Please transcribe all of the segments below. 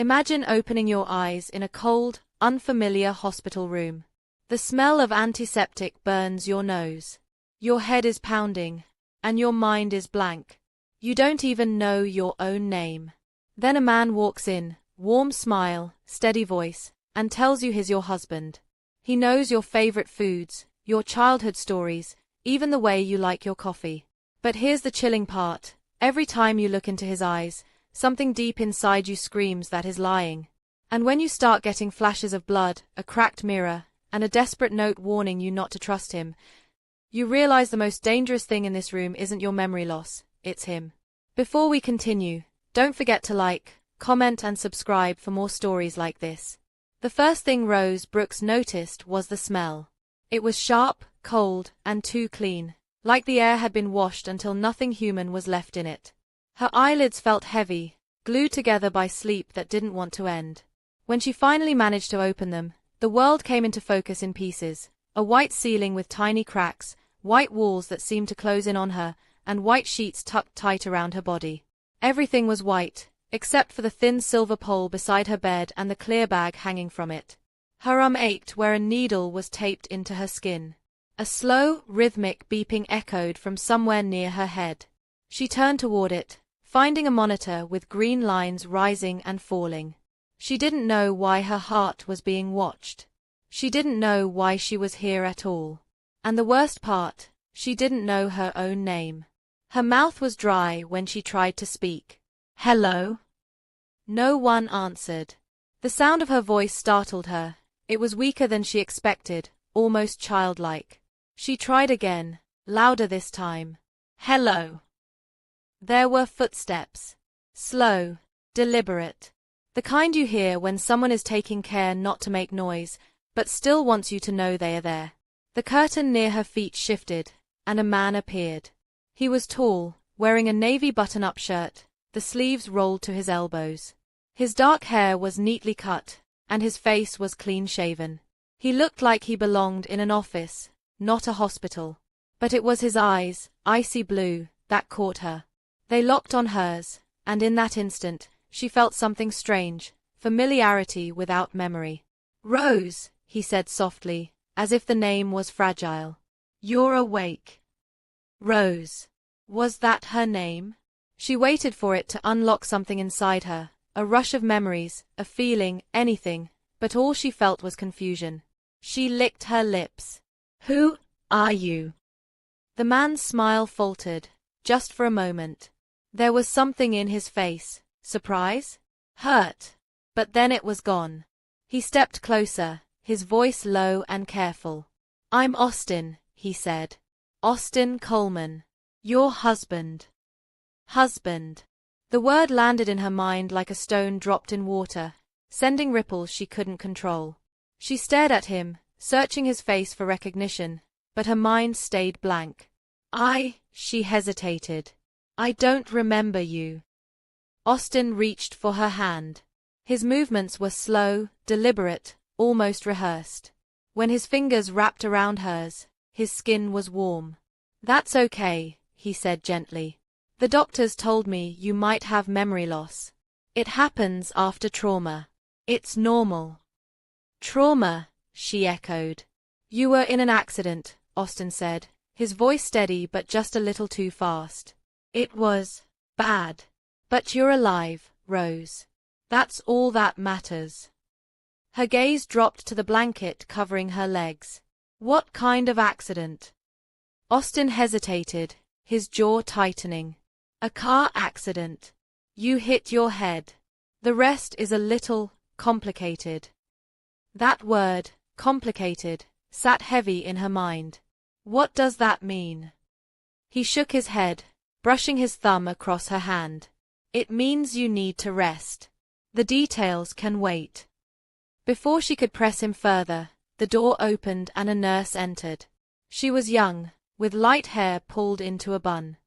Imagine opening your eyes in a cold, unfamiliar hospital room. The smell of antiseptic burns your nose. Your head is pounding, and your mind is blank. You don't even know your own name. Then a man walks in, warm smile, steady voice, and tells you he's your husband. He knows your favorite foods, your childhood stories, even the way you like your coffee. But here's the chilling part. Every time you look into his eyes, something deep inside you screams that he's lying. And when you start getting flashes of blood, a cracked mirror, and a desperate note warning you not to trust him, you realize the most dangerous thing in this room isn't your memory loss, it's him. Before we continue, don't forget to like, comment and subscribe for more stories like this. The first thing Rose Brooks noticed was the smell. It was sharp, cold, and too clean, like the air had been washed until nothing human was left in it. Her eyelids felt heavy, glued together by sleep that didn't want to end. When she finally managed to open them, the world came into focus in pieces. A white ceiling with tiny cracks, white walls that seemed to close in on her, and white sheets tucked tight around her body. Everything was white, except for the thin silver pole beside her bed and the clear bag hanging from it. Her arm ached where a needle was taped into her skin. A slow, rhythmic beeping echoed from somewhere near her head. She turned toward it, finding a monitor with green lines rising and falling. She didn't know why her heart was being watched. She didn't know why she was here at all. And the worst part, she didn't know her own name. Her mouth was dry when she tried to speak. "Hello?" No one answered. The sound of her voice startled her. It was weaker than she expected, almost childlike. She tried again, louder this time. "Hello?" There were footsteps. Slow, deliberate. The kind you hear when someone is taking care not to make noise, but still wants you to know they are there. The curtain near her feet shifted, and a man appeared. He was tall, wearing a navy button-up shirt, the sleeves rolled to his elbows. His dark hair was neatly cut, and his face was clean-shaven. He looked like he belonged in an office, not a hospital. But it was his eyes, icy blue, that caught her. They locked on hers, and in that instant, she felt something strange, familiarity without memory. "Rose," he said softly, as if the name was fragile. "You're awake." Rose. Was that her name? She waited for it to unlock something inside her, a rush of memories, a feeling, anything, but all she felt was confusion. She licked her lips. "Who are you?" The man's smile faltered, just for a moment. There was something in his face, surprise? Hurt. But then it was gone. He stepped closer, his voice low and careful. "I'm Austin," he said. "Austin Coleman. Your husband." Husband. The word landed in her mind like a stone dropped in water, sending ripples she couldn't control. She stared at him, searching his face for recognition, but her mind stayed blank. She hesitated. "I don't remember you." Austin reached for her hand. His movements were slow, deliberate, almost rehearsed. When his fingers wrapped around hers, his skin was warm. "That's okay," he said gently. "The doctors told me you might have memory loss. It happens after trauma. It's normal." "Trauma," she echoed. "You were in an accident," Austin said, his voice steady but just a little too fast. "It was bad. But you're alive, Rose. That's all that matters." Her gaze dropped to the blanket covering her legs. "What kind of accident?" Austin hesitated, his jaw tightening. "A car accident. You hit your head. The rest is a little complicated." That word, complicated, sat heavy in her mind. What does that mean? He shook his head, brushing his thumb across her hand. "It means you need to rest. The details can wait." Before she could press him further, the door opened and a nurse entered. She was young, with light hair pulled into a bun.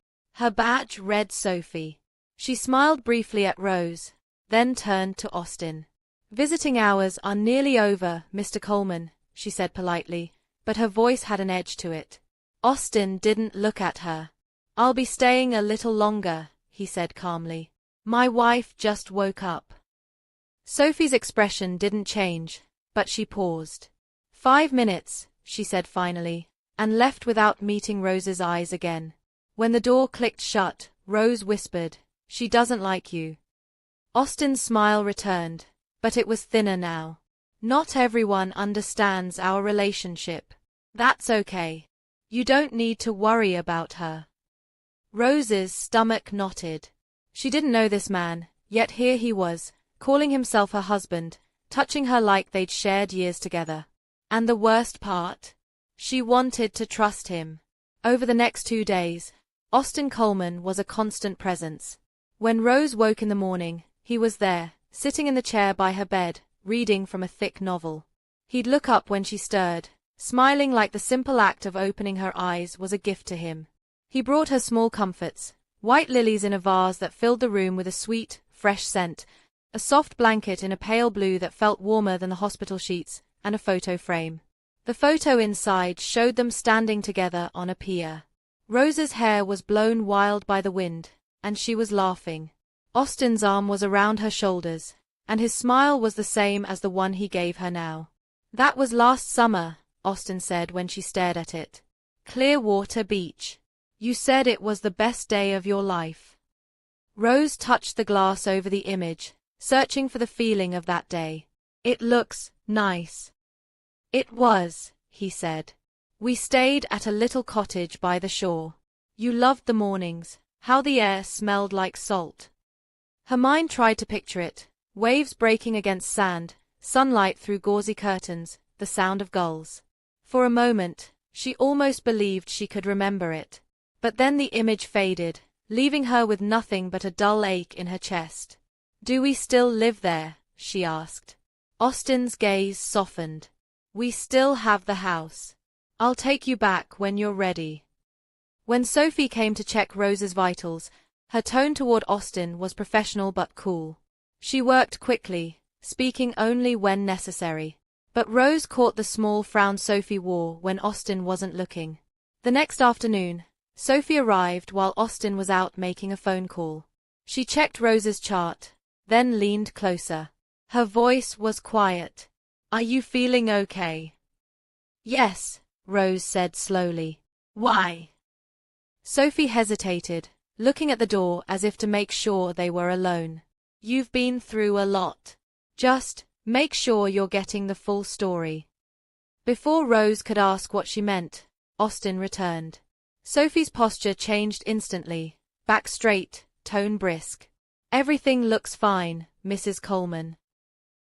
Her badge read Sophie. She smiled briefly at Rose, then turned to Austin. "Visiting hours are nearly over, Mr. Coleman," she said politely, but her voice had an edge to it. Austin didn't look at her. "I'll be staying a little longer," he said calmly. "My wife just woke up." Sophie's expression didn't change, but she paused. 5 minutes, she said finally, and left without meeting Rose's eyes again. When the door clicked shut, Rose whispered, "She doesn't like you." Austin's smile returned, but it was thinner now. "Not everyone understands our relationship. That's okay. You don't need to worry about her." Rose's stomach knotted. She didn't know this man, yet here he was, calling himself her husband, touching her like they'd shared years together. And the worst part? She wanted to trust him. Over the next 2 days, Austin Coleman was a constant presence. When Rose woke in the morning, he was there, sitting in the chair by her bed, reading from a thick novel. He'd look up when she stirred, smiling like the simple act of opening her eyes was a gift to him. He brought her small comforts, white lilies in a vase that filled the room with a sweet, fresh scent, a soft blanket in a pale blue that felt warmer than the hospital sheets, and a photo frame. The photo inside showed them standing together on a pier. Rose's hair was blown wild by the wind, and she was laughing. Austin's arm was around her shoulders, and his smile was the same as the one he gave her now. "That was last summer," Austin said when she stared at it. "Clearwater Beach. You said it was the best day of your life." Rose touched the glass over the image, searching for the feeling of that day. "It looks nice." "It was," he said. "We stayed at a little cottage by the shore. You loved the mornings, how the air smelled like salt." Her mind tried to picture it, waves breaking against sand, sunlight through gauzy curtains, the sound of gulls. For a moment, she almost believed she could remember it. But then the image faded, leaving her with nothing but a dull ache in her chest. "Do we still live there?" she asked. Austin's gaze softened. "We still have the house. I'll take you back when you're ready." When Sophie came to check Rose's vitals, her tone toward Austin was professional but cool. She worked quickly, speaking only when necessary. But Rose caught the small frown Sophie wore when Austin wasn't looking. The next afternoon, Sophie arrived while Austin was out making a phone call. She checked Rose's chart, then leaned closer. Her voice was quiet. "Are you feeling okay?" "Yes," Rose said slowly. "Why?" Sophie hesitated, looking at the door as if to make sure they were alone. "You've been through a lot. Just make sure you're getting the full story." Before Rose could ask what she meant, Austin returned. Sophie's posture changed instantly, back straight, tone brisk. "Everything looks fine, Mrs. Coleman."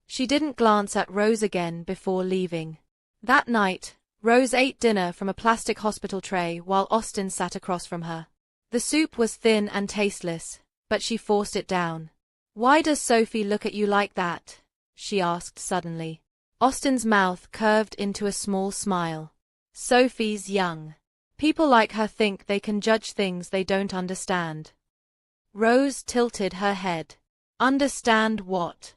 She didn't glance at Rose again before leaving. That night, Rose ate dinner from a plastic hospital tray while Austin sat across from her. The soup was thin and tasteless, but she forced it down. "Why does Sophie look at you like that?" she asked suddenly. Austin's mouth curved into a small smile. "Sophie's young. People like her think they can judge things they don't understand." Rose tilted her head. "Understand what?"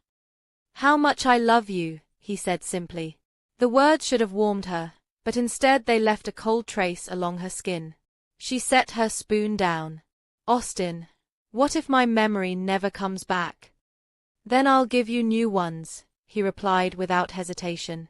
"How much I love you," he said simply. The words should have warmed her, but instead they left a cold trace along her skin. She set her spoon down. "Austin, what if my memory never comes back?" "Then I'll give you new ones," he replied without hesitation.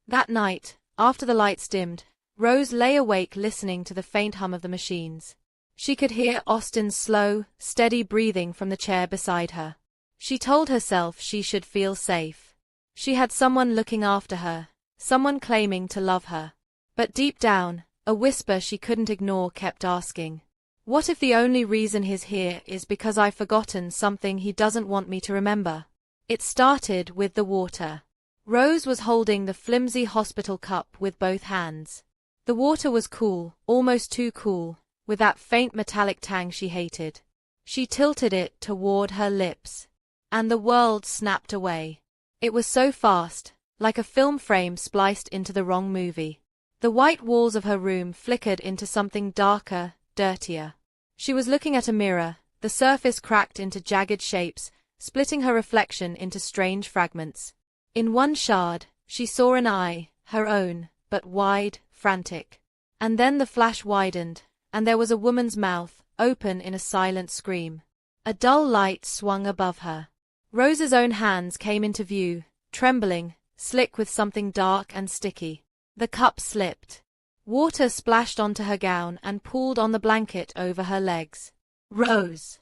That night, after the lights dimmed, Rose lay awake listening to the faint hum of the machines. She could hear Austin's slow, steady breathing from the chair beside her. She told herself she should feel safe. She had someone looking after her, someone claiming to love her. But deep down, a whisper she couldn't ignore kept asking, "What if the only reason he's here is because I've forgotten something he doesn't want me to remember?" It started with the water. Rose was holding the flimsy hospital cup with both hands. The water was cool, almost too cool, with that faint metallic tang she hated. She tilted it toward her lips, and the world snapped away. It was so fast, like a film frame spliced into the wrong movie. The white walls of her room flickered into something darker, dirtier. She was looking at a mirror, the surface cracked into jagged shapes, splitting her reflection into strange fragments. In one shard, she saw an eye, her own, but wide, frantic. And then the flash widened, and there was a woman's mouth, open in a silent scream. A dull light swung above her. Rose's own hands came into view, trembling, slick with something dark and sticky. The cup slipped. Water splashed onto her gown and pooled on the blanket over her legs. Rose!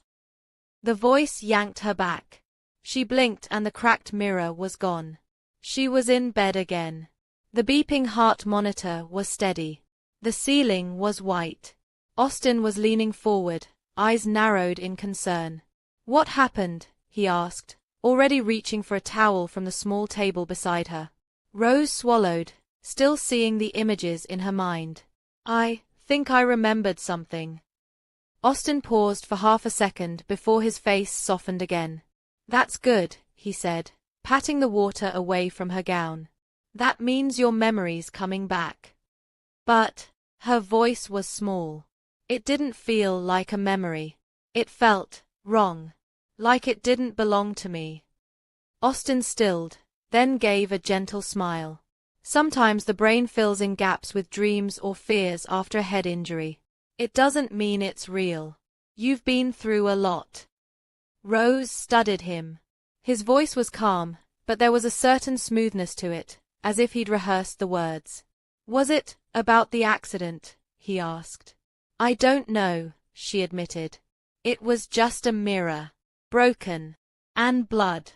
The voice yanked her back. She blinked and the cracked mirror was gone. She was in bed again. The beeping heart monitor was steady. The ceiling was white. Austin was leaning forward, eyes narrowed in concern. "What happened?" he asked, already reaching for a towel from the small table beside her. Rose swallowed, still seeing the images in her mind. "I think I remembered something." Austin paused for half a second before his face softened again. "That's good," he said, patting the water away from her gown. "That means your memory's coming back." But her voice was small. It didn't feel like a memory. It felt wrong, like it didn't belong to me. Austin stilled, then gave a gentle smile. Sometimes the brain fills in gaps with dreams or fears after a head injury. It doesn't mean it's real. You've been through a lot. Rose studied him. His voice was calm, but there was a certain smoothness to it, as if he'd rehearsed the words. "Was it about the accident?" he asked. "I don't know," she admitted. "It was just a mirror. Broken. And blood."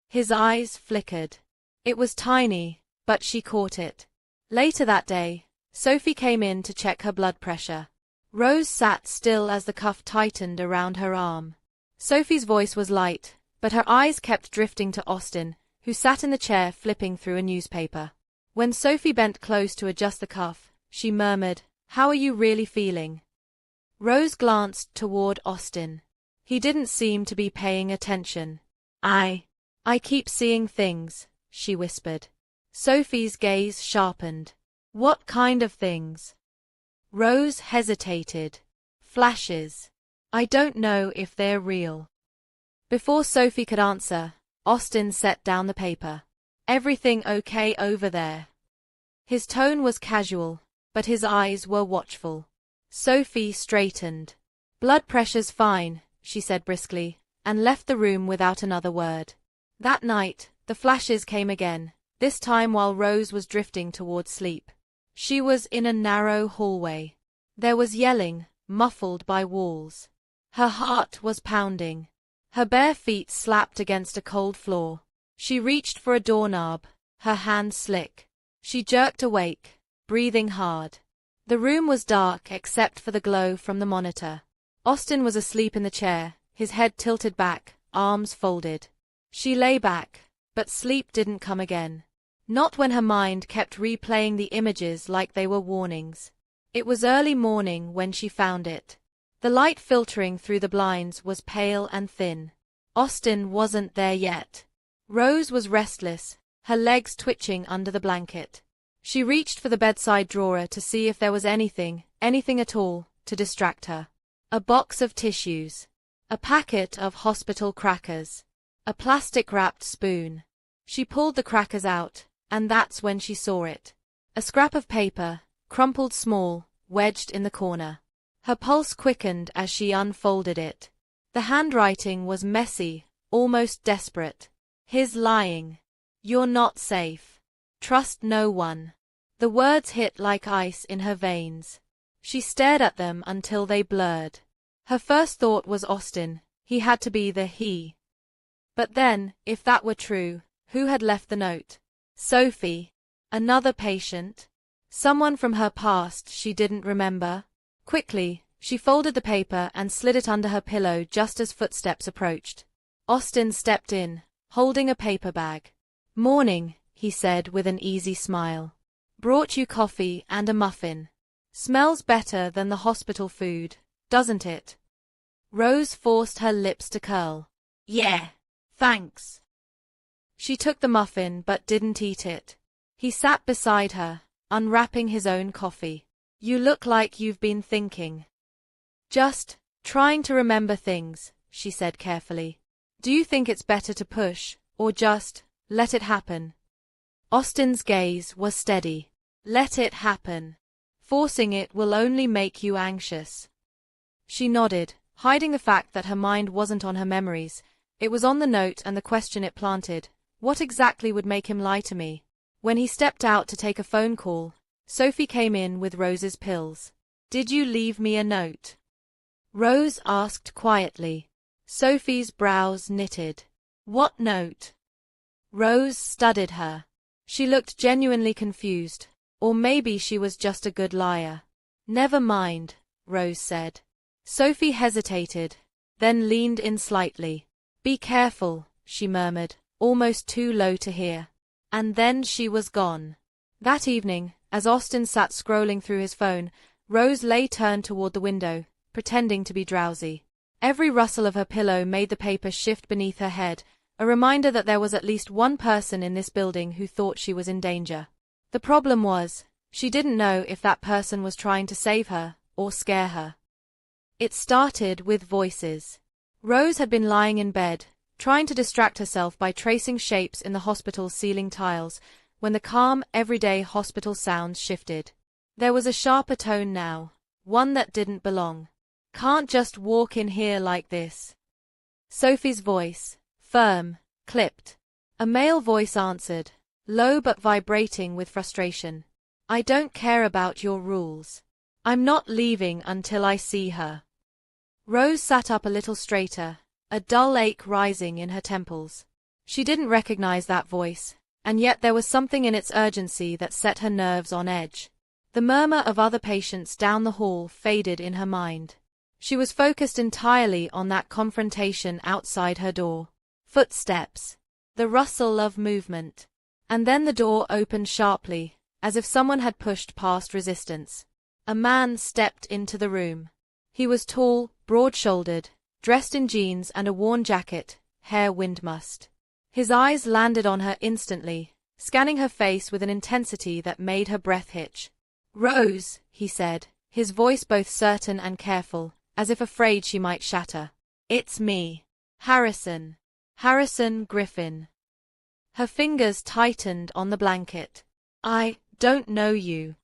His eyes flickered. It was tiny, but she caught it. Later that day, Sophie came in to check her blood pressure. Rose sat still as the cuff tightened around her arm. Sophie's voice was light, but her eyes kept drifting to Austin, who sat in the chair flipping through a newspaper. When Sophie bent close to adjust the cuff, she murmured, "How are you really feeling?" Rose glanced toward Austin. He didn't seem to be paying attention. I keep seeing things," she whispered. Sophie's gaze sharpened. "What kind of things?" Rose hesitated. "Flashes. I don't know if they're real." Before Sophie could answer, Austin set down the paper. "Everything okay over there?" His tone was casual, but his eyes were watchful. Sophie straightened. "Blood pressure's fine," she said briskly, and left the room without another word. That night, the flashes came again, this time while Rose was drifting toward sleep. She was in a narrow hallway. There was yelling, muffled by walls. Her heart was pounding. Her bare feet slapped against a cold floor. She reached for a doorknob, her hand slick. She jerked awake, breathing hard. The room was dark except for the glow from the monitor. Austin was asleep in the chair, his head tilted back, arms folded. She lay back, but sleep didn't come again. Not when her mind kept replaying the images like they were warnings. It was early morning when she found it. The light filtering through the blinds was pale and thin. Austin wasn't there yet. Rose was restless, her legs twitching under the blanket. She reached for the bedside drawer to see if there was anything at all, to distract her. A box of tissues. A packet of hospital crackers. A plastic-wrapped spoon. She pulled the crackers out, and that's when she saw it. A scrap of paper, crumpled small, wedged in the corner. Her pulse quickened as she unfolded it. The handwriting was messy, almost desperate. "He's lying. You're not safe. Trust no one." The words hit like ice in her veins. She stared at them until they blurred. Her first thought was Austin. He had to be the he. But then, if that were true, who had left the note? Sophie? Another patient? Someone from her past she didn't remember? Quickly, she folded the paper and slid it under her pillow just as footsteps approached. Austin stepped in, holding a paper bag. "Morning," he said with an easy smile. "Brought you coffee and a muffin. Smells better than the hospital food, doesn't it?" Rose forced her lips to curl. "Yeah. Thanks." She took the muffin but didn't eat it. He sat beside her, unwrapping his own coffee. "You look like you've been thinking." "Just trying to remember things," she said carefully. "Do you think it's better to push, or just let it happen?" Austin's gaze was steady. "Let it happen. Forcing it will only make you anxious." She nodded, hiding the fact that her mind wasn't on her memories, It was on the note and the question it planted. What exactly would make him lie to me? When he stepped out to take a phone call, Sophie came in with Rose's pills. Did you leave me a note? Rose asked quietly. Sophie's brows knitted. What note? Rose studied her. She looked genuinely confused. Or maybe she was just a good liar. Never mind, Rose said. Sophie hesitated, then leaned in slightly. Be careful, she murmured, almost too low to hear. And then she was gone. That evening, as Austin sat scrolling through his phone, Rose lay turned toward the window, pretending to be drowsy. Every rustle of her pillow made the paper shift beneath her head, a reminder that there was at least one person in this building who thought she was in danger. The problem was, she didn't know if that person was trying to save her or scare her. It started with voices. Rose had been lying in bed, trying to distract herself by tracing shapes in the hospital's ceiling tiles, when the calm, everyday hospital sounds shifted. There was a sharper tone now, one that didn't belong. Can't just walk in here like this. Sophie's voice, firm, clipped. A male voice answered, low but vibrating with frustration. I don't care about your rules. I'm not leaving until I see her. Rose sat up a little straighter, a dull ache rising in her temples. She didn't recognize that voice, and yet there was something in its urgency that set her nerves on edge. The murmur of other patients down the hall faded in her mind. She was focused entirely on that confrontation outside her door. Footsteps. The rustle of movement. And then the door opened sharply, as if someone had pushed past resistance. A man stepped into the room. He was tall, broad-shouldered, dressed in jeans and a worn jacket, hair wind-mussed. His eyes landed on her instantly, scanning her face with an intensity that made her breath hitch. Rose, he said, his voice both certain and careful, as if afraid she might shatter. It's me. Harrison. Harrison Griffin. Her fingers tightened on the blanket. I don't know you.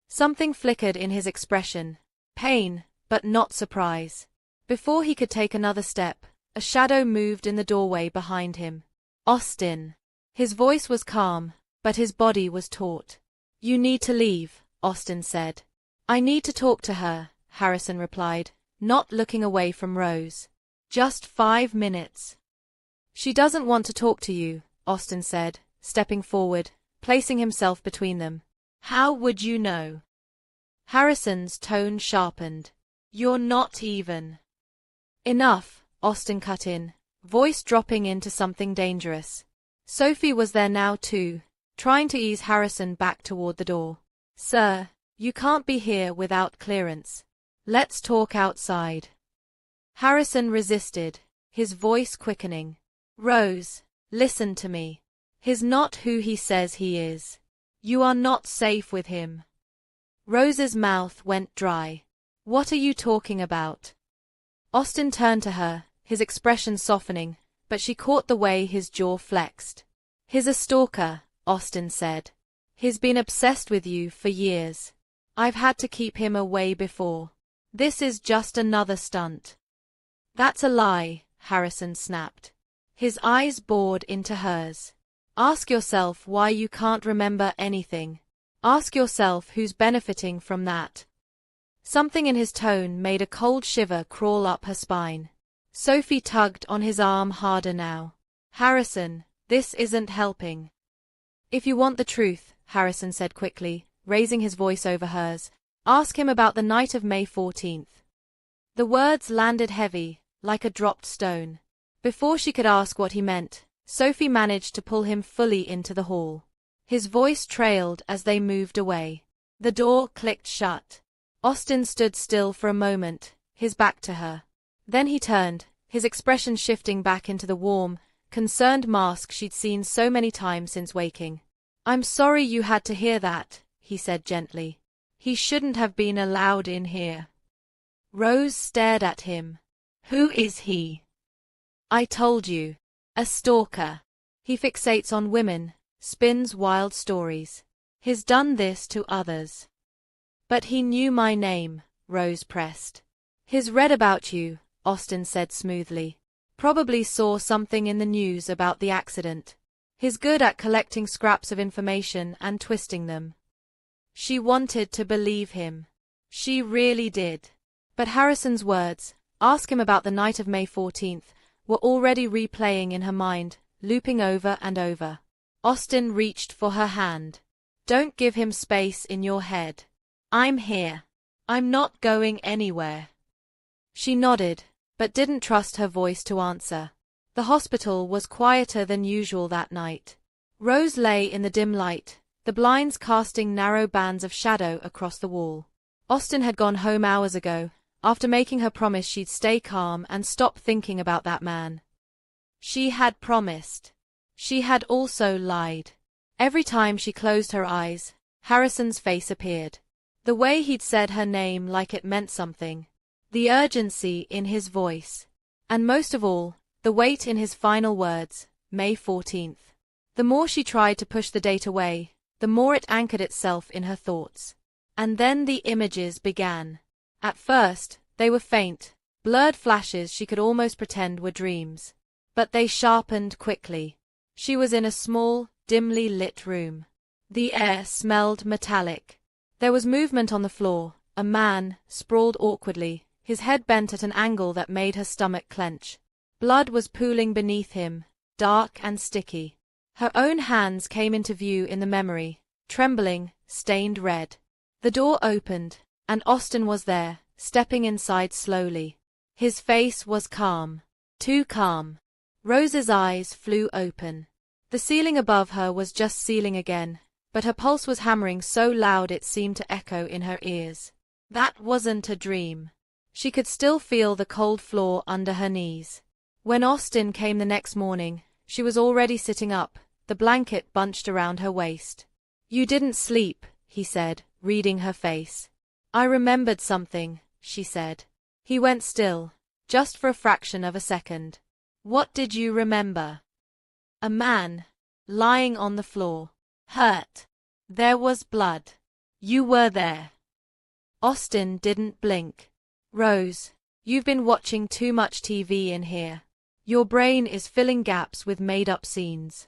Something flickered in his expression. Pain, but not surprise. Before he could take another step, a shadow moved in the doorway behind him. Austin. His voice was calm, but his body was taut. You need to leave, Austin said. I need to talk to her, Harrison replied, not looking away from Rose. Just 5 minutes. She doesn't want to talk to you, Austin said, stepping forward, placing himself between them. How would you know? Harrison's tone sharpened. You're not even. Enough, Austin cut in, voice dropping into something dangerous. Sophie was there now too, trying to ease Harrison back toward the door. Sir, you can't be here without clearance. Let's talk outside. Harrison resisted, his voice quickening. Rose, listen to me. He's not who he says he is. You are not safe with him. Rose's mouth went dry. What are you talking about? Austin turned to her, his expression softening, but she caught the way his jaw flexed. He's a stalker, Austin said. He's been obsessed with you for years. I've had to keep him away before. This is just another stunt. That's a lie, Harrison snapped. His eyes bored into hers. Ask yourself why you can't remember anything. Ask yourself who's benefiting from that. Something in his tone made a cold shiver crawl up her spine. Sophie tugged on his arm harder now. Harrison, this isn't helping. If you want the truth, Harrison said quickly, raising his voice over hers, ask him about the night of May 14th. The words landed heavy, like a dropped stone. Before she could ask what he meant, Sophie managed to pull him fully into the hall. His voice trailed as they moved away. The door clicked shut. Austin stood still for a moment, his back to her. Then he turned, his expression shifting back into the warm, concerned mask she'd seen so many times since waking. I'm sorry you had to hear that, he said gently. He shouldn't have been allowed in here. Rose stared at him. Who is he? I told you. A stalker. He fixates on women, spins wild stories. He's done this to others. But he knew my name, Rose pressed. He's read about you, Austin said smoothly. Probably saw something in the news about the accident. He's good at collecting scraps of information and twisting them. She wanted to believe him. She really did. But Harrison's words, ask him about the night of May 14th, were already replaying in her mind, looping over and over. Austin reached for her hand. Don't give him space in your head. I'm here. I'm not going anywhere. She nodded, but didn't trust her voice to answer. The hospital was quieter than usual that night. Rose lay in the dim light, the blinds casting narrow bands of shadow across the wall. Austin had gone home hours ago, after making her promise she'd stay calm and stop thinking about that man. She had promised. She had also lied. Every time she closed her eyes, Harrison's face appeared. The way he'd said her name like it meant something. The urgency in his voice. And most of all, the weight in his final words, May 14th. The more she tried to push the date away, the more it anchored itself in her thoughts. And then the images began. At first, they were faint, blurred flashes she could almost pretend were dreams. But they sharpened quickly. She was in a small, dimly lit room. The air smelled metallic. There was movement on the floor, a man, sprawled awkwardly, his head bent at an angle that made her stomach clench. Blood was pooling beneath him, dark and sticky. Her own hands came into view in the memory, trembling, stained red. The door opened, and Austin was there, stepping inside slowly. His face was calm. Too calm. Rose's eyes flew open. The ceiling above her was just ceiling again, but her pulse was hammering so loud it seemed to echo in her ears. That wasn't a dream. She could still feel the cold floor under her knees. When Austin came the next morning, she was already sitting up, the blanket bunched around her waist. You didn't sleep, he said, reading her face. I remembered something, she said. He went still, just for a fraction of a second. What did you remember? A man, lying on the floor, hurt. There was blood. You were there. Austin didn't blink. Rose, you've been watching too much TV in here. Your brain is filling gaps with made-up scenes.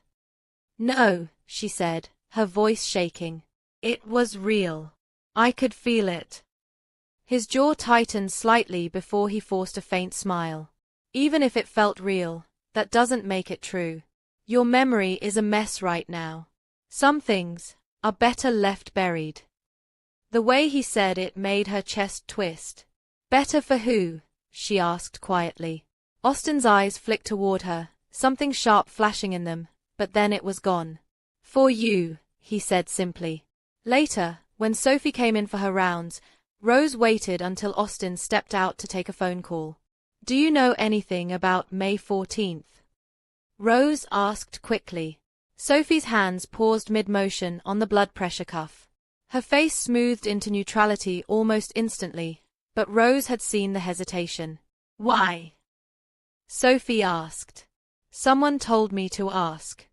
No, she said, her voice shaking. It was real. I could feel it. His jaw tightened slightly before he forced a faint smile. Even if it felt real, that doesn't make it true. Your memory is a mess right now. Some things are better left buried. The way he said it made her chest twist. Better for who? She asked quietly. Austin's eyes flicked toward her, something sharp flashing in them, but then it was gone. For you, he said simply. Later, when Sophie came in for her rounds, Rose waited until Austin stepped out to take a phone call. Do you know anything about May 14th? Rose asked quickly. Sophie's hands paused mid-motion on the blood pressure cuff. Her face smoothed into neutrality almost instantly, but Rose had seen the hesitation. Why? Sophie asked. Someone told me to ask.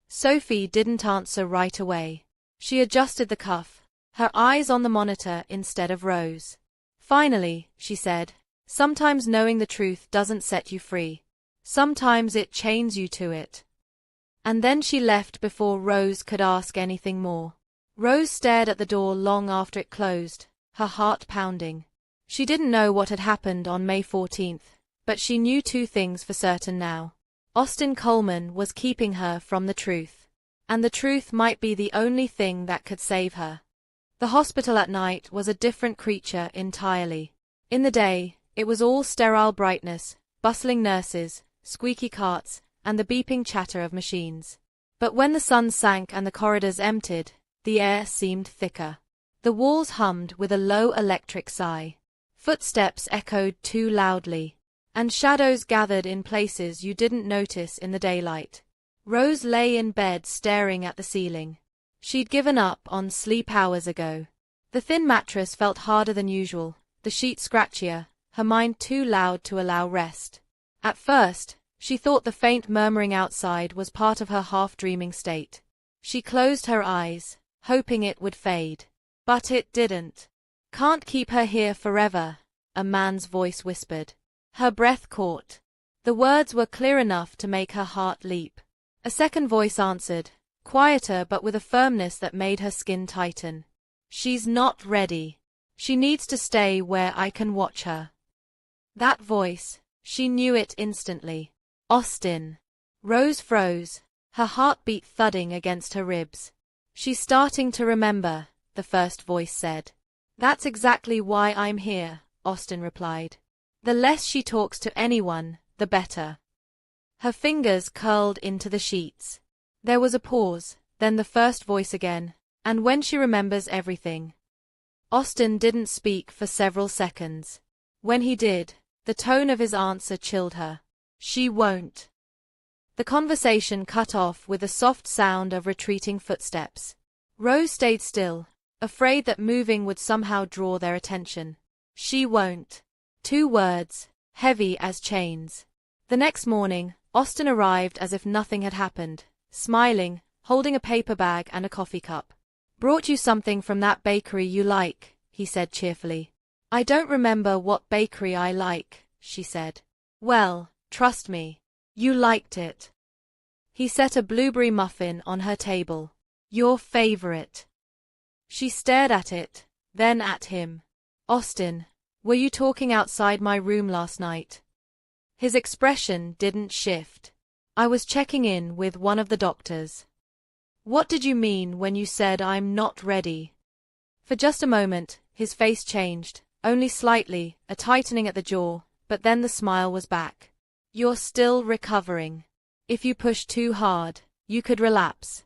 Sophie didn't answer right away. She adjusted the cuff, her eyes on the monitor instead of Rose. Finally, she said, sometimes knowing the truth doesn't set you free. Sometimes it chains you to it. And then she left before Rose could ask anything more. Rose stared at the door long after it closed, her heart pounding. She didn't know what had happened on May 14th, but she knew two things for certain now. Austin Coleman was keeping her from the truth. And the truth might be the only thing that could save her. The hospital at night was a different creature entirely. In the day, it was all sterile brightness, bustling nurses, squeaky carts, and the beeping chatter of machines. But when the sun sank and the corridors emptied, the air seemed thicker. The walls hummed with a low electric sigh. Footsteps echoed too loudly, and shadows gathered in places you didn't notice in the daylight. Rose lay in bed staring at the ceiling. She'd given up on sleep hours ago. The thin mattress felt harder than usual, the sheet scratchier, her mind too loud to allow rest. At first, she thought the faint murmuring outside was part of her half-dreaming state. She closed her eyes, hoping it would fade. But it didn't. Can't keep her here forever, a man's voice whispered. Her breath caught. The words were clear enough to make her heart leap. A second voice answered, quieter but with a firmness that made her skin tighten. She's not ready. She needs to stay where I can watch her. That voice, she knew it instantly. Austin. Rose froze, her heartbeat thudding against her ribs. She's starting to remember, the first voice said. That's exactly why I'm here, Austin replied. The less she talks to anyone, the better. Her fingers curled into the sheets. There was a pause, then the first voice again, and when she remembers everything. Austin didn't speak for several seconds. When he did, the tone of his answer chilled her. She won't. The conversation cut off with a soft sound of retreating footsteps. Rose stayed still, afraid that moving would somehow draw their attention. She won't. 2 words, heavy as chains. The next morning, Austin arrived as if nothing had happened, smiling, holding a paper bag and a coffee cup. Brought you something from that bakery you like, he said cheerfully. I don't remember what bakery I like, she said. Well, trust me. You liked it. He set a blueberry muffin on her table. Your favorite. She stared at it, then at him. Austin, were you talking outside my room last night? His expression didn't shift. I was checking in with one of the doctors. What did you mean when you said I'm not ready? For just a moment, his face changed, only slightly, a tightening at the jaw, but then the smile was back. You're still recovering. If you push too hard, you could relapse.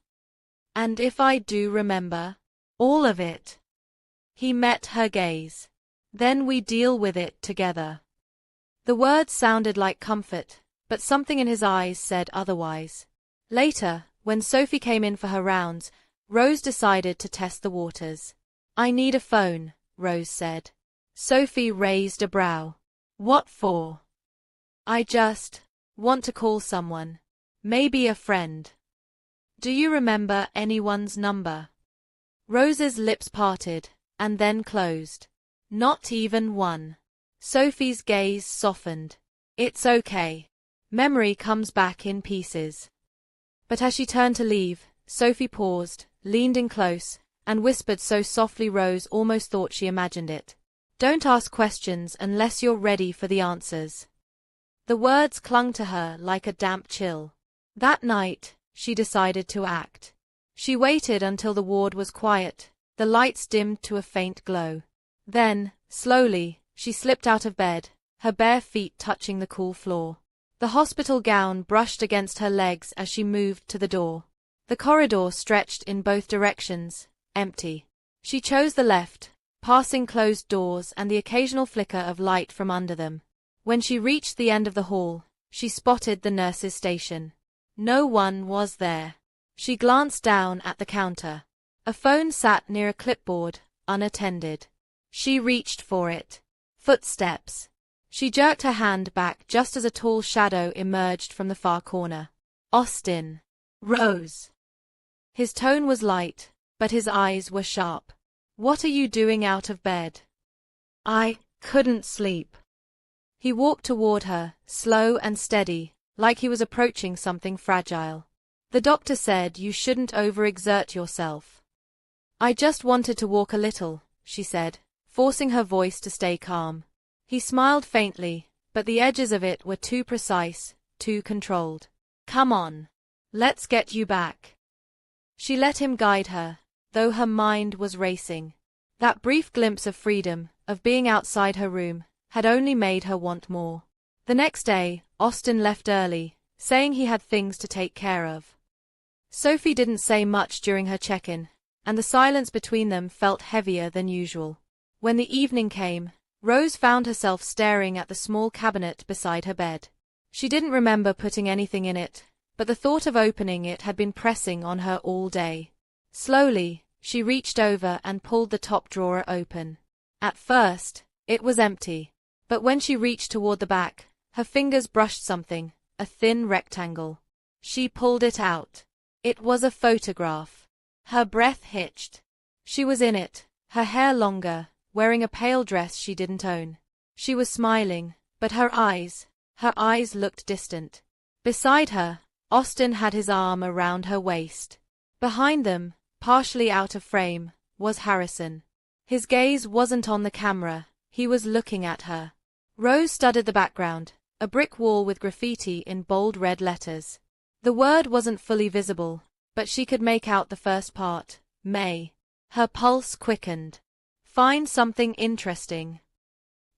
And if I do remember? All of it. He met her gaze. Then we deal with it together. The words sounded like comfort, but something in his eyes said otherwise. Later, when Sophie came in for her rounds, Rose decided to test the waters. I need a phone, Rose said. Sophie raised a brow. What for? I just want to call someone. Maybe a friend. Do you remember anyone's number? Rose's lips parted, and then closed. Not even one. Sophie's gaze softened. It's okay. Memory comes back in pieces. But as she turned to leave, Sophie paused, leaned in close, and whispered so softly Rose almost thought she imagined it. Don't ask questions unless you're ready for the answers. The words clung to her like a damp chill. That night, she decided to act. She waited until the ward was quiet, the lights dimmed to a faint glow. Then, slowly, she slipped out of bed, her bare feet touching the cool floor. The hospital gown brushed against her legs as she moved to the door. The corridor stretched in both directions, empty. She chose the left, passing closed doors and the occasional flicker of light from under them. When she reached the end of the hall, she spotted the nurse's station. No one was there. She glanced down at the counter. A phone sat near a clipboard, unattended. She reached for it. Footsteps. She jerked her hand back just as a tall shadow emerged from the far corner. Austin. Rose. His tone was light, but his eyes were sharp. What are you doing out of bed? I couldn't sleep. He walked toward her, slow and steady, like he was approaching something fragile. The doctor said you shouldn't overexert yourself. I just wanted to walk a little, she said, forcing her voice to stay calm. He smiled faintly, but the edges of it were too precise, too controlled. Come on. Let's get you back. She let him guide her, though her mind was racing. That brief glimpse of freedom, of being outside her room, had only made her want more. The next day, Austin left early, saying he had things to take care of. Sophie didn't say much during her check-in, and the silence between them felt heavier than usual. When the evening came, Rose found herself staring at the small cabinet beside her bed. She didn't remember putting anything in it, but the thought of opening it had been pressing on her all day. Slowly, she reached over and pulled the top drawer open. At first, it was empty, but when she reached toward the back, her fingers brushed something, a thin rectangle. She pulled it out. It was a photograph. Her breath hitched. She was in it, her hair longer, wearing a pale dress she didn't own. She was smiling, but her eyes, Her eyes looked distant. Beside her, Austin had his arm around her waist. Behind them, partially out of frame, was Harrison. His gaze wasn't on the camera, he was looking at her. Rose studied the background, a brick wall with graffiti in bold red letters. The word wasn't fully visible, but she could make out the first part, May. Her pulse quickened. Find something interesting.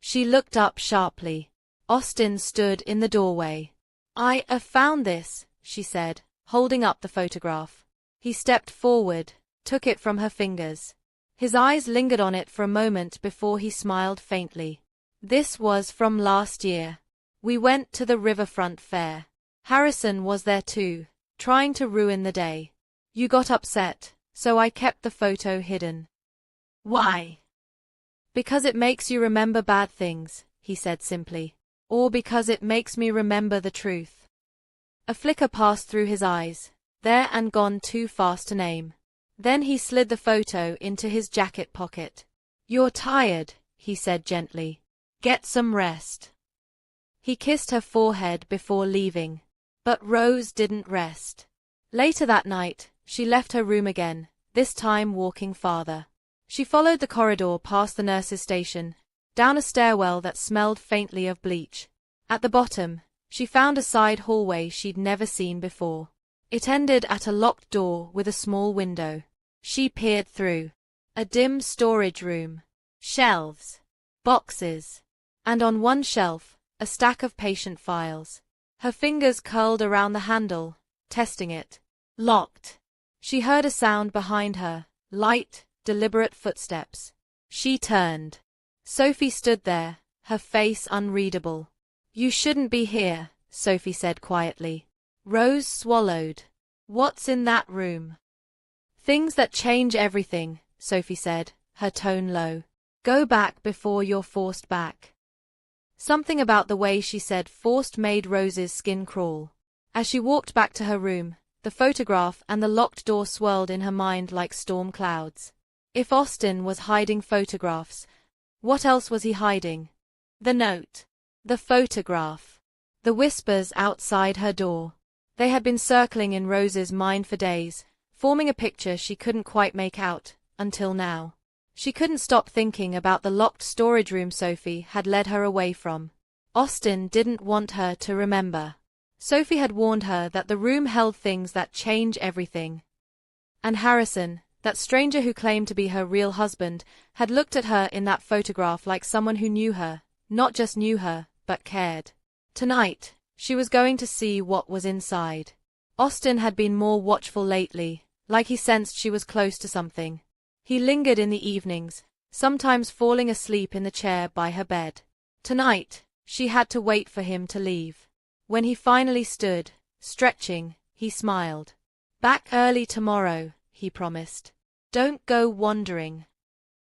She looked up sharply. Austin stood in the doorway. I have found this, she said, holding up the photograph. He stepped forward, took it from her fingers. His eyes lingered on it for a moment before he smiled faintly. This was from last year. We went to the riverfront fair. Harrison was there too, trying to ruin the day. You got upset, so I kept the photo hidden. Why? Because it makes you remember bad things, he said simply. Or because it makes me remember the truth. A flicker passed through his eyes, there and gone too fast to name. Then he slid the photo into his jacket pocket. You're tired, he said gently. Get some rest. He kissed her forehead before leaving. But Rose didn't rest. Later that night, she left her room again, this time walking farther. She followed the corridor past the nurse's station, down a stairwell that smelled faintly of bleach. At the bottom, she found a side hallway she'd never seen before. It ended at a locked door with a small window. She peered through. A dim storage room. Shelves. Boxes. And on one shelf, a stack of patient files. Her fingers curled around the handle, testing it. Locked. She heard a sound behind her, light, deliberate footsteps. She turned. Sophie stood there, her face unreadable. You shouldn't be here, Sophie said quietly. Rose swallowed. What's in that room? Things that change everything, Sophie said, her tone low. Go back before you're forced back. Something about the way she said forced made Rose's skin crawl. As she walked back to her room, the photograph and the locked door swirled in her mind like storm clouds. If Austin was hiding photographs, what else was he hiding? The note. The photograph. The whispers outside her door. They had been circling in Rose's mind for days, forming a picture she couldn't quite make out, until now. She couldn't stop thinking about the locked storage room Sophie had led her away from. Austin didn't want her to remember. Sophie had warned her that the room held things that change everything. And Harrison, that stranger who claimed to be her real husband, had looked at her in that photograph like someone who knew her, not just knew her, but cared. Tonight, she was going to see what was inside. Austin had been more watchful lately, like he sensed she was close to something. He lingered in the evenings, sometimes falling asleep in the chair by her bed. Tonight, she had to wait for him to leave. When he finally stood, stretching, he smiled. Back early tomorrow, he promised. Don't go wandering.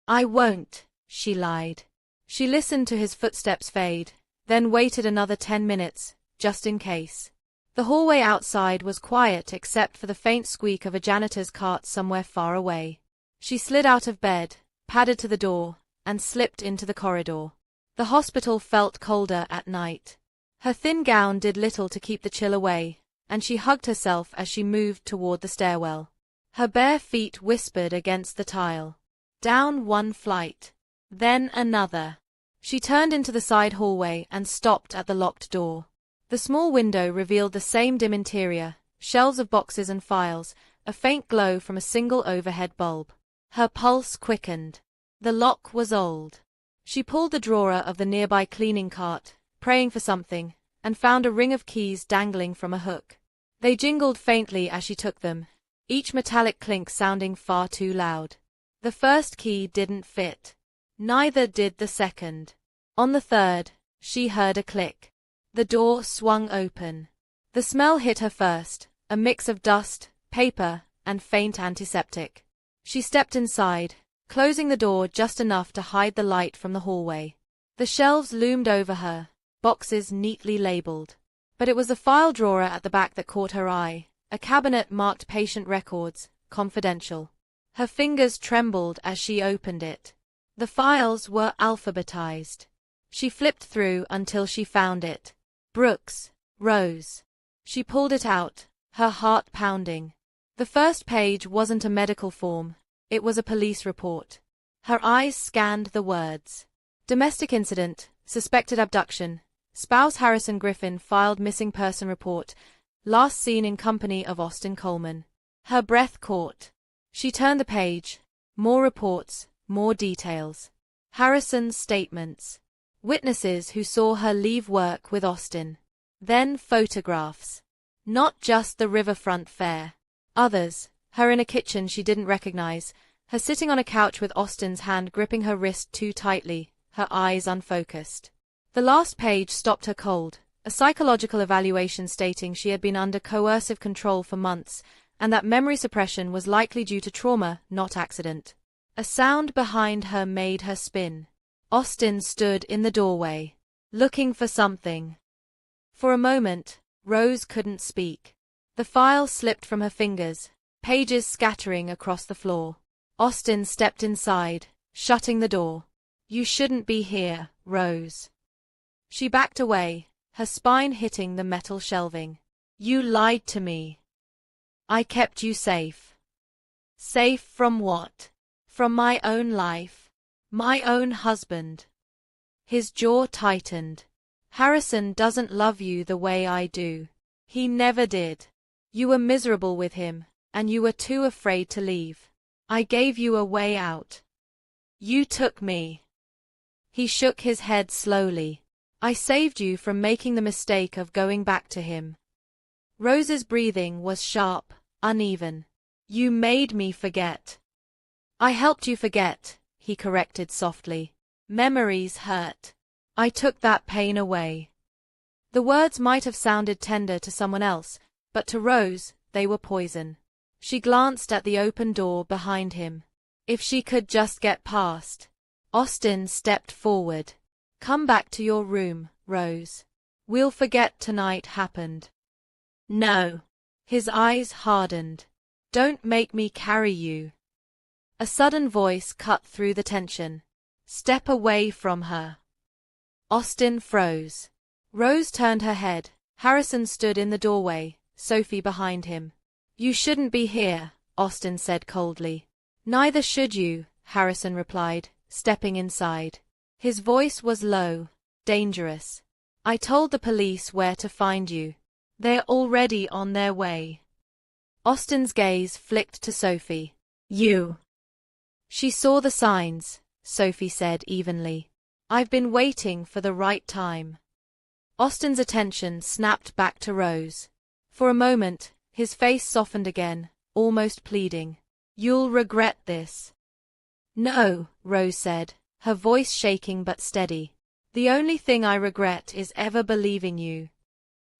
I won't, she lied. She listened to his footsteps fade, then waited another 10 minutes, just in case. The hallway outside was quiet except for the faint squeak of a janitor's cart somewhere far away. She slid out of bed, padded to the door, and slipped into the corridor. The hospital felt colder at night. Her thin gown did little to keep the chill away, and she hugged herself as she moved toward the stairwell. Her bare feet whispered against the tile. Down one flight. Then another. She turned into the side hallway and stopped at the locked door. The small window revealed the same dim interior, shelves of boxes and files, a faint glow from a single overhead bulb. Her pulse quickened. The lock was old. She pulled the drawer of the nearby cleaning cart, praying for something, and found a ring of keys dangling from a hook. They jingled faintly as she took them, each metallic clink sounding far too loud. The first key didn't fit. Neither did the second. On the third, she heard a click. The door swung open. The smell hit her first, a mix of dust, paper, and faint antiseptic. She stepped inside, closing the door just enough to hide the light from the hallway. The shelves loomed over her, boxes neatly labeled. But it was the file drawer at the back that caught her eye, a cabinet marked patient records, confidential. Her fingers trembled as she opened it. The files were alphabetized. She flipped through until she found it. Brooks, Rose. She pulled it out, her heart pounding. The first page wasn't a medical form, it was a police report. Her eyes scanned the words. Domestic incident, suspected abduction. Spouse Harrison Griffin filed missing person report. Last seen in company of Austin Coleman. Her breath caught. She turned the page. More reports, more details. Harrison's statements. Witnesses who saw her leave work with Austin. Then photographs. Not just the riverfront fare. Others, her in a kitchen she didn't recognize, her sitting on a couch with Austin's hand gripping her wrist too tightly, her eyes unfocused. The last page stopped her cold, a psychological evaluation stating she had been under coercive control for months, and that memory suppression was likely due to trauma, not accident. A sound behind her made her spin. Austin stood in the doorway, looking for something. For a moment, Rose couldn't speak. The file slipped from her fingers, pages scattering across the floor. Austin stepped inside, shutting the door. You shouldn't be here, Rose. She backed away, her spine hitting the metal shelving. You lied to me. I kept you safe. Safe from what? From my own life. My own husband. His jaw tightened. Harrison doesn't love you the way I do. He never did. You were miserable with him, and you were too afraid to leave. I gave you a way out. You took me. He shook his head slowly. I saved you from making the mistake of going back to him. Rose's breathing was sharp, uneven. You made me forget. I helped you forget, he corrected softly. Memories hurt. I took that pain away. The words might have sounded tender to someone else, but to Rose, they were poison. She glanced at the open door behind him. If she could just get past. Austin stepped forward. Come back to your room, Rose. We'll forget tonight happened. No. His eyes hardened. Don't make me carry you. A sudden voice cut through the tension. Step away from her. Austin froze. Rose turned her head. Harrison stood in the doorway, Sophie behind him. You shouldn't be here, Austin said coldly. Neither should you, Harrison replied, stepping inside. His voice was low, dangerous. I told the police where to find you. They're already on their way. Austin's gaze flicked to Sophie. You. She saw the signs, Sophie said evenly. I've been waiting for the right time. Austin's attention snapped back to Rose. For a moment, his face softened again, almost pleading. You'll regret this. No, Rose said, her voice shaking but steady. The only thing I regret is ever believing you.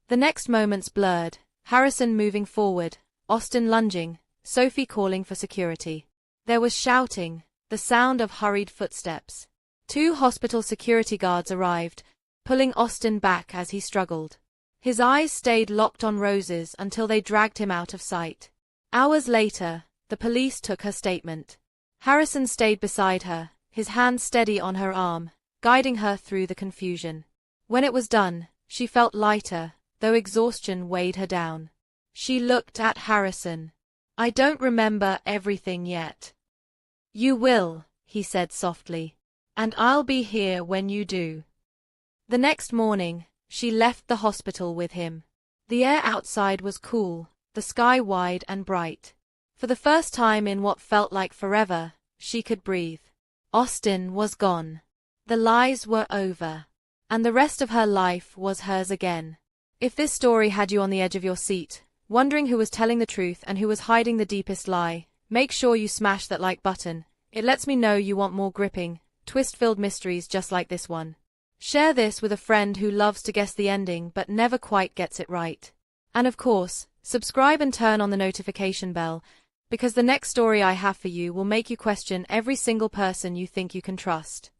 The next moments blurred, Harrison moving forward, Austin lunging, Sophie calling for security. There was shouting, the sound of hurried footsteps. 2 hospital security guards arrived, pulling Austin back as he struggled. His eyes stayed locked on Rose's until they dragged him out of sight. Hours later, the police took her statement. Harrison stayed beside her, his hand steady on her arm, guiding her through the confusion. When it was done, she felt lighter, though exhaustion weighed her down. She looked at Harrison. I don't remember everything yet. You will, he said softly. And I'll be here when you do. The next morning, she left the hospital with him. The air outside was cool, the sky wide and bright. For the first time in what felt like forever, she could breathe. Austin was gone. The lies were over. And the rest of her life was hers again. If this story had you on the edge of your seat, wondering who was telling the truth and who was hiding the deepest lie, make sure you smash that like button. It lets me know you want more gripping, twist-filled mysteries just like this one. Share this with a friend who loves to guess the ending but never quite gets it right. And of course, subscribe and turn on the notification bell, because the next story I have for you will make you question every single person you think you can trust.